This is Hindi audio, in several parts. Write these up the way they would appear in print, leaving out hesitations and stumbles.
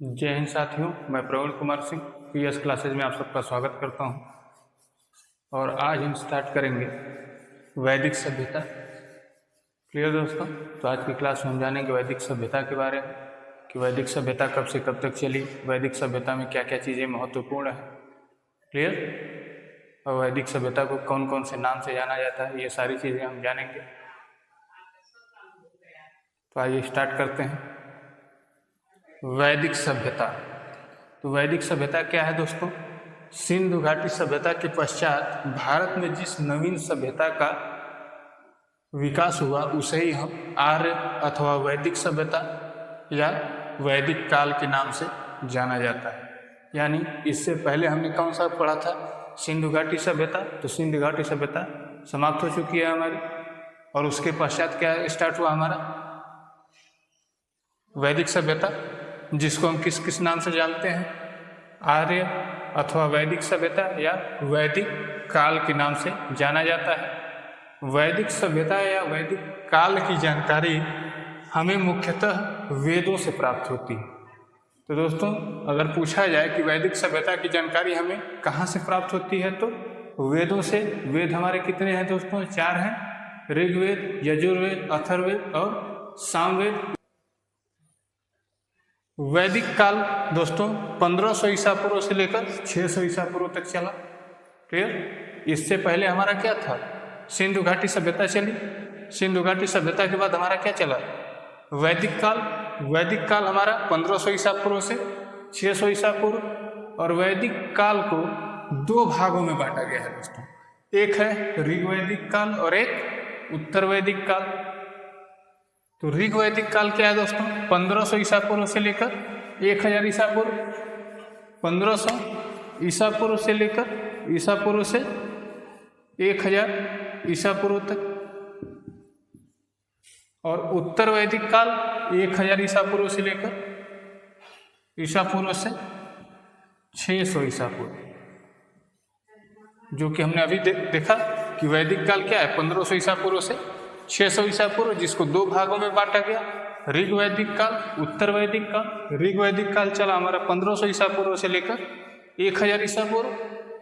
जय हिंद साथियों, मैं प्रवीण कुमार सिंह पीएस क्लासेज में आप सबका स्वागत करता हूं। और आज हम स्टार्ट करेंगे वैदिक सभ्यता। क्लियर दोस्तों? तो आज की क्लास में हम जानेंगे वैदिक सभ्यता के बारे में कि वैदिक सभ्यता कब से कब तक चली, वैदिक सभ्यता में क्या क्या चीज़ें महत्वपूर्ण है। क्लियर? और वैदिक सभ्यता को कौन कौन से नाम से जाना जाता है, ये सारी चीज़ें हम जानेंगे। तो आइए स्टार्ट करते हैं। वैदिक सभ्यता। तो वैदिक सभ्यता क्या है दोस्तों? सिंधु घाटी सभ्यता के पश्चात भारत में जिस नवीन सभ्यता का विकास हुआ उसे ही हम आर्य अथवा वैदिक सभ्यता या वैदिक काल के नाम से जाना जाता है। यानी इससे पहले हमने कौन सा पढ़ा था? सिंधु घाटी सभ्यता। तो सिंधु घाटी सभ्यता समाप्त हो चुकी है हमारी, और उसके पश्चात क्या स्टार्ट हुआ हमारा? वैदिक सभ्यता, जिसको हम किस किस नाम से जानते हैं? आर्य अथवा वैदिक सभ्यता या वैदिक काल के नाम से जाना जाता है। वैदिक सभ्यता या वैदिक काल की जानकारी हमें मुख्यतः वेदों से प्राप्त होती है। तो दोस्तों, अगर पूछा जाए कि वैदिक सभ्यता की जानकारी हमें कहाँ से प्राप्त होती है, तो वेदों से। वेद हमारे कितने हैं दोस्तों? 4 हैं: ऋग्वेद, यजुर्वेद, अथर्ववेद और सामवेद। वैदिक काल दोस्तों 1500 ईसा पूर्व से लेकर 600 ईसा पूर्व तक चला। क्लियर? इससे पहले हमारा क्या था? सिंधु घाटी सभ्यता चली। सिंधु घाटी सभ्यता के बाद हमारा क्या चला? वैदिक काल। वैदिक काल हमारा 1500 ईसा पूर्व से 600 ईसा पूर्व। और वैदिक काल को 2 भागों में बांटा गया है दोस्तों। एक है ऋग्वैदिक काल और एक उत्तर वैदिक काल। तो ऋग्वैदिक काल क्या है दोस्तों? 1500 ईसा पूर्व से लेकर 1000 ईसा पूर्व। 1500 ईसा पूर्व से लेकर ईसा पूर्व से 1000 ईसा पूर्व तक। और उत्तर वैदिक काल 1000 ईसा पूर्व से लेकर ईसा पूर्व से 600 ईसा पूर्व, जो कि हमने अभी देखा कि वैदिक काल क्या है? 1500 ईसा पूर्व से 600 ईसा पूर्व, जिसको 2 भागों में बांटा गया: ऋग्वैदिक काल, उत्तर वैदिक काल। ऋग्वैदिक काल चला हमारा 1500 ईसा पूर्व से लेकर 1000 ईसा पूर्व,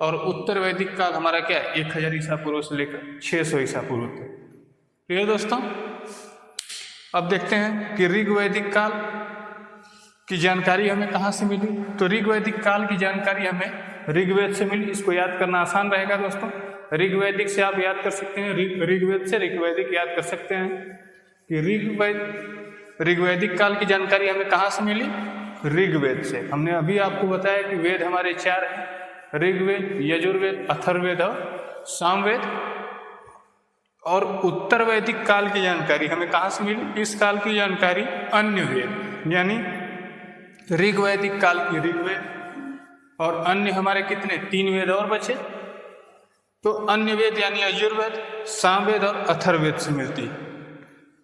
और उत्तर वैदिक काल हमारा क्या है? 1000 ईसा पूर्व से लेकर 600 ईसा पूर्व तक। क्लियर दोस्तों? अब देखते हैं कि ऋग्वैदिक काल की जानकारी हमें कहाँ से मिली। तो ऋग्वैदिक काल की जानकारी हमें ऋग्वेद से मिली। इसको याद करना आसान रहेगा दोस्तों। ऋग्वैदिक से आप याद कर सकते हैं, ऋग्वेद से ऋग्वैदिक याद कर सकते हैं कि ऋग्वैदिक काल की जानकारी हमें कहाँ से मिली? ऋग्वेद से। हमने अभी आपको बताया कि वेद हमारे 4 हैं: ऋग्वेद, यजुर्वेद, अथर्ववेद और सामवेद। और उत्तर वैदिक काल की जानकारी हमें कहाँ से मिली? इस काल की जानकारी अन्य वेद, यानी ऋग्वैदिक काल की ऋग्वेद, और अन्य हमारे कितने? 3 वेद और बचे। तो अन्य वेद यानी यजुर्वेद, सामवेद और अथर्ववेद से मिलती है।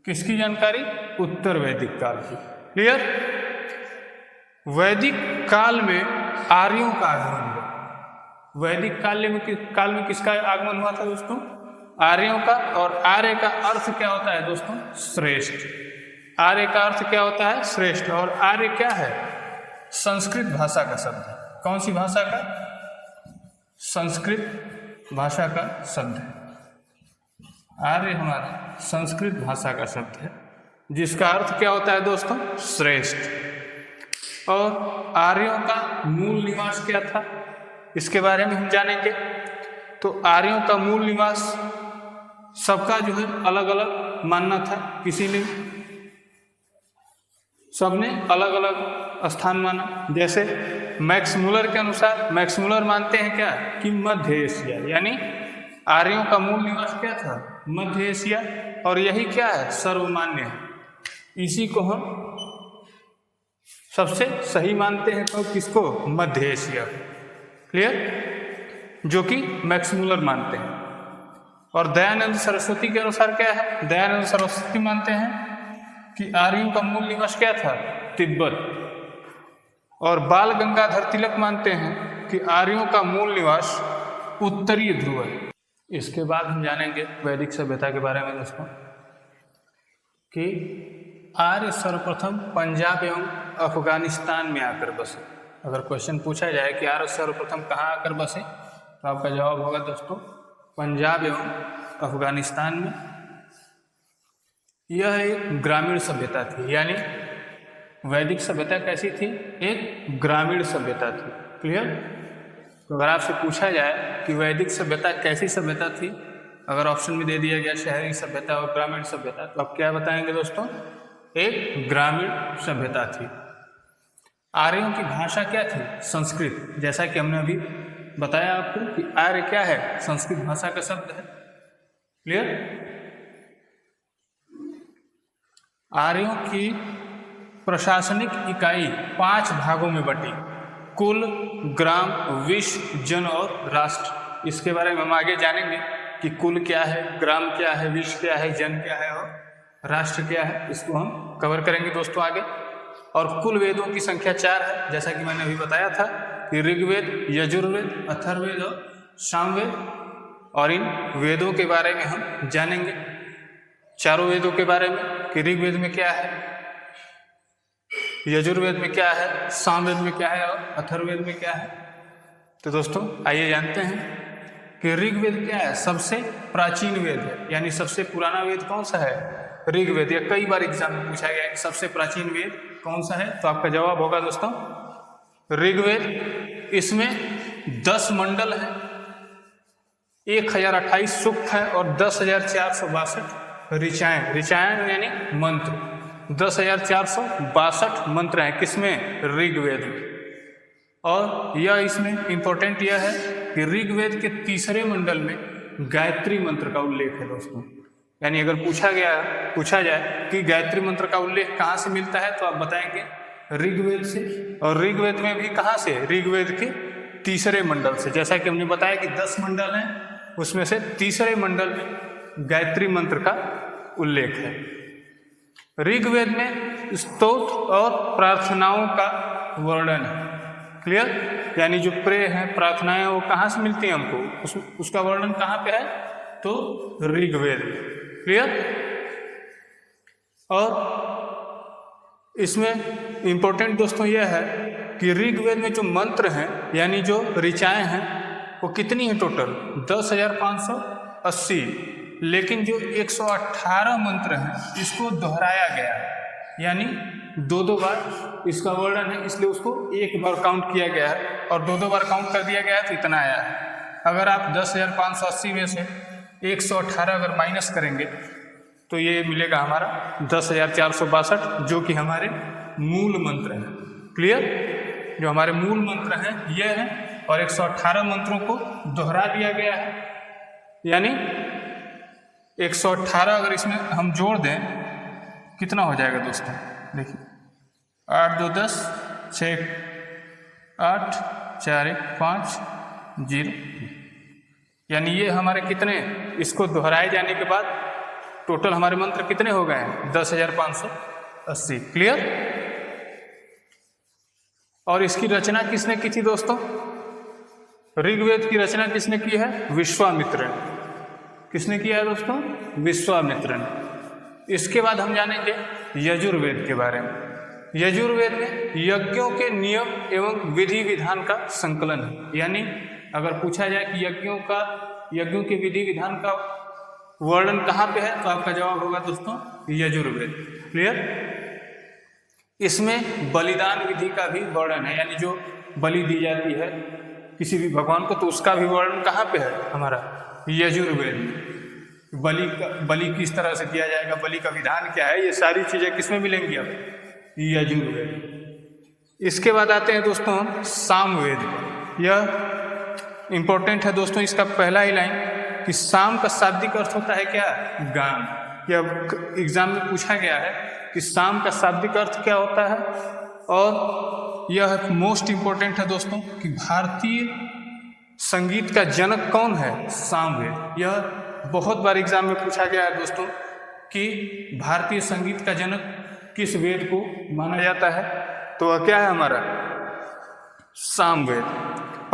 किसकी जानकारी? उत्तर वैदिक काल की। क्लियर? वैदिक काल में आर्यों का आगमन हुआ। वैदिक काल में किसका आगमन हुआ था दोस्तों? आर्यों का। और आर्य का अर्थ क्या होता है दोस्तों? श्रेष्ठ। आर्य का अर्थ क्या होता है? श्रेष्ठ। और आर्य क्या है? संस्कृत भाषा का शब्द है। कौन सी भाषा का? संस्कृत भाषा का शब्द है। आर्य हमारा संस्कृत भाषा का शब्द है, जिसका अर्थ क्या होता है दोस्तों? श्रेष्ठ। और आर्यों का मूल निवास क्या था, इसके बारे में हम जानेंगे। तो आर्यों का मूल निवास सबका जो है अलग अलग मानना था। किसी ने, सबने अलग अलग स्थान माना। जैसे मैक्स मुलर के अनुसार, मैक्स मुलर मानते हैं क्या? कि मध्य एशिया, यानी आर्यों का मूल निवास क्या था? मध्य एशिया। और यही क्या है? सर्वमान्य है। इसी को हम सबसे सही मानते हैं। तो किसको? मध्य एशिया। क्लियर? जो कि मैक्स मुलर मानते हैं। और दयानंद सरस्वती के अनुसार क्या है? दयानंद सरस्वती मानते हैं कि आर्यों का मूल निवास क्या था? तिब्बत। और बाल गंगाधर तिलक मानते हैं कि आर्यों का मूल निवास उत्तरीय ध्रुव है। इसके बाद हम जानेंगे वैदिक सभ्यता के बारे में दोस्तों, कि आर्य सर्वप्रथम पंजाब एवं अफगानिस्तान में आकर बसे। अगर क्वेश्चन पूछा जाए कि आर्य सर्वप्रथम कहाँ आकर बसे, तो आपका जवाब होगा दोस्तों पंजाब एवं अफगानिस्तान में। यह एक ग्रामीण सभ्यता थी, यानी वैदिक सभ्यता कैसी थी? एक ग्रामीण सभ्यता थी। क्लियर? तो अगर आपसे पूछा जाए कि वैदिक सभ्यता कैसी सभ्यता थी, अगर ऑप्शन में दे दिया गया शहरी सभ्यता और ग्रामीण सभ्यता, तो आप क्या बताएंगे दोस्तों? एक ग्रामीण सभ्यता थी। आर्यों की भाषा क्या थी? संस्कृत। जैसा कि हमने अभी बताया आपको कि आर्य क्या है? संस्कृत भाषा का शब्द है। क्लियर? आर्यों की प्रशासनिक इकाई 5 भागों में बटी: कुल, ग्राम, विश, जन और राष्ट्र। इसके बारे में हम आगे जानेंगे कि कुल क्या है, ग्राम क्या है, विश क्या है, जन क्या है और राष्ट्र क्या है। इसको हम कवर करेंगे दोस्तों आगे। और कुल वेदों की संख्या 4 है, जैसा कि मैंने अभी बताया था कि ऋग्वेद, यजुर्वेद, अथर्ववेद और सामवेद। और इन वेदों के बारे में हम जानेंगे, चारों वेदों के बारे में, कि ऋग्वेद में क्या है, यजुर्वेद में क्या है, सामवेद में क्या है और अथर्ववेद में क्या है। तो दोस्तों आइए जानते हैं कि ऋग्वेद क्या है? सबसे प्राचीन वेद है, यानी सबसे पुराना वेद कौन सा है? ऋग्वेद। या कई बार एग्जाम में पूछा गया है कि सबसे प्राचीन वेद कौन सा है, तो आपका जवाब होगा दोस्तों ऋग्वेद। इसमें 10 मंडल है, 1028 सूक्त है और 10,462 ऋचाएं। ऋचाएं यानी मंत्र। 10,462 मंत्र हैं किसमें? ऋग्वेद में। और यह इसमें इंपॉर्टेंट यह है कि ऋग्वेद के तीसरे मंडल में गायत्री मंत्र का उल्लेख है दोस्तों। यानी अगर पूछा जाए कि गायत्री मंत्र का उल्लेख कहाँ से मिलता है, तो आप बताएंगे ऋग्वेद से। और ऋग्वेद में भी कहाँ से? ऋग्वेद के तीसरे मंडल से। जैसा कि हमने बताया कि 10 मंडल हैं, उसमें से तीसरे मंडल में गायत्री मंत्र का उल्लेख है। ऋग्वेद में स्तोत्र और प्रार्थनाओं का वर्णन है। क्लियर? यानी जो प्रे हैं, प्रार्थनाएं, वो कहाँ से मिलती हैं हमको? उसका वर्णन कहाँ पे है? तो ऋग्वेद में। क्लियर? और इसमें इंपॉर्टेंट दोस्तों यह है कि ऋग्वेद में जो मंत्र हैं, यानी जो ऋचाएं हैं, वो कितनी हैं टोटल? 10,580। लेकिन जो 118 मंत्र हैं, इसको दोहराया गया है, यानी 2 बार इसका वर्णन है, इसलिए उसको 1 बार काउंट किया गया है और 2 बार काउंट कर दिया गया है, तो इतना आया है। अगर आप 10,580 में से 118 अगर माइनस करेंगे तो ये मिलेगा हमारा 10,462, जो कि हमारे मूल मंत्र हैं। क्लियर? जो हमारे मूल मंत्र हैं ये हैं, और 118 मंत्रों को दोहरा दिया गया है, यानी 118 अगर इसमें हम जोड़ दें कितना हो जाएगा दोस्तों? देखिए 8 2 10 6 8 4 1 5 0, यानी ये हमारे कितने, इसको दोहराए जाने के बाद टोटल हमारे मंत्र कितने हो गए हैं? 10,580। क्लियर? और इसकी रचना किसने की थी दोस्तों? ऋग्वेद की रचना किसने की है? विश्वामित्र ने। किसने किया है दोस्तों? विश्वामित्र ने। इसके बाद हम जानेंगे यजुर्वेद के बारे में। यजुर्वेद में यज्ञों के नियम एवं विधि विधान का संकलन है। यानी अगर पूछा जाए कि यज्ञों के विधि विधान का वर्णन कहाँ पे है, तो आपका जवाब होगा दोस्तों यजुर्वेद। क्लियर? इसमें बलिदान विधि का भी वर्णन है, यानी जो बलि दी जाती है किसी भी भगवान को, तो उसका भी वर्णन कहाँ पे है? हमारा यजुर्वेद में। बलि किस तरह से दिया जाएगा, बलि का विधान क्या है, ये सारी चीजें किसमें मिलेंगी? अब यजुर्वेद। इसके बाद आते हैं दोस्तों सामवेद। यह इंपॉर्टेंट है दोस्तों, इसका पहला ही लाइन कि साम का शाब्दिक अर्थ होता है क्या? गान। यह एग्जाम में पूछा गया है कि साम का शाब्दिक अर्थ क्या होता है। और यह मोस्ट इंपॉर्टेंट है दोस्तों कि भारतीय संगीत का जनक कौन है? सामवेद। यह बहुत बार एग्जाम में पूछा गया है दोस्तों कि भारतीय संगीत का जनक किस वेद को माना जाता है, तो वह क्या है हमारा? सामवेद।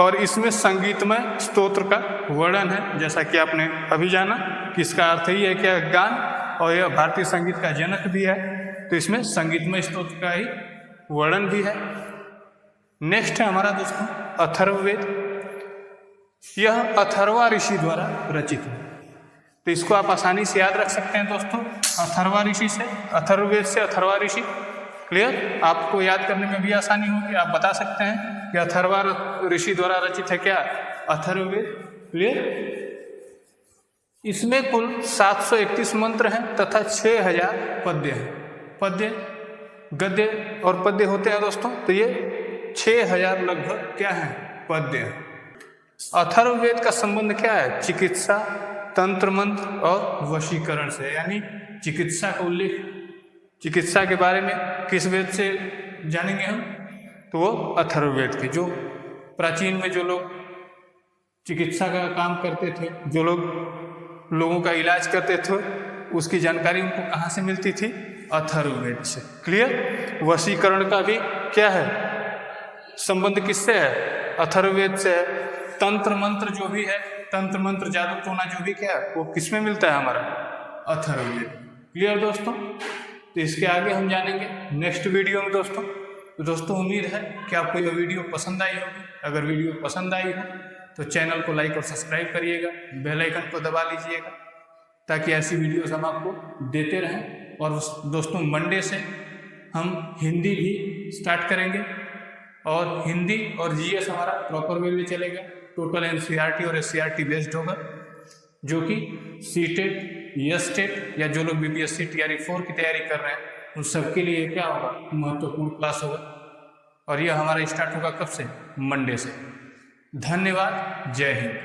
और इसमें संगीतमय स्तोत्र का वर्णन है, जैसा कि आपने अभी जाना कि इसका अर्थ ही है क्या? गान। और यह भारतीय संगीत का जनक भी है। तो इसमें संगीतमय स्तोत्र का ही वर्णन भी है। नेक्स्ट है हमारा दोस्तों अथर्ववेद। यह अथर्वा ऋषि द्वारा रचित है, तो इसको आप आसानी से याद रख सकते हैं दोस्तों, अथर्वा ऋषि से, अथर्ववेद से अथर्वा ऋषि। क्लियर? आपको याद करने में भी आसानी होगी, आप बता सकते हैं कि अथर्वा ऋषि द्वारा रचित है क्या, अथर्ववेद। क्लियर? इसमें कुल 731 मंत्र हैं तथा 6000 पद्य हैं। पद्य, गद्य और पद्य होते हैं दोस्तों, तो ये 6000 लगभग क्या है, पद्य हैं। अथर्ववेद का संबंध क्या है, चिकित्सा, तंत्र मंत्र और वशीकरण से, यानी चिकित्सा का उल्लेख, चिकित्सा के बारे में किस वेद से जानेंगे हम, तो वो अथर्ववेद के। जो प्राचीन में जो लोग चिकित्सा का काम करते थे, जो लोग लोगों का इलाज करते थे, उसकी जानकारी उनको कहाँ से मिलती थी, अथर्ववेद से। क्लियर? वशीकरण का भी क्या है संबंध, किससे है, अथर्ववेद से है। तंत्र मंत्र जो भी है, तंत्र मंत्र जादू टोना जो भी क्या है, वो किसमें मिलता है, हमारा अथर्ववेद। क्लियर दोस्तों? तो इसके आगे हम जानेंगे नेक्स्ट वीडियो में दोस्तों। तो दोस्तों उम्मीद है कि आपको यह वीडियो पसंद आई होगी। अगर वीडियो पसंद आई हो तो चैनल को लाइक और सब्सक्राइब करिएगा, बेल आइकन को दबा लीजिएगा, ताकि ऐसी वीडियोस हम आपको देते रहें। और दोस्तों मंडे से हम हिंदी भी स्टार्ट करेंगे, और हिंदी और जीएस हमारा प्रॉपर वे में चलेगा। टोटल एनसीईआरटी और एससीईआरटी बेस्ड होगा, जो कि सीटेट, एसटेट या जो लोग बीपीएससी टीआरई 4 की तैयारी कर रहे हैं उन सबके लिए क्या होगा, महत्वपूर्ण क्लास होगा। और यह हमारा स्टार्ट होगा कब से, मंडे से। धन्यवाद, जय हिंद।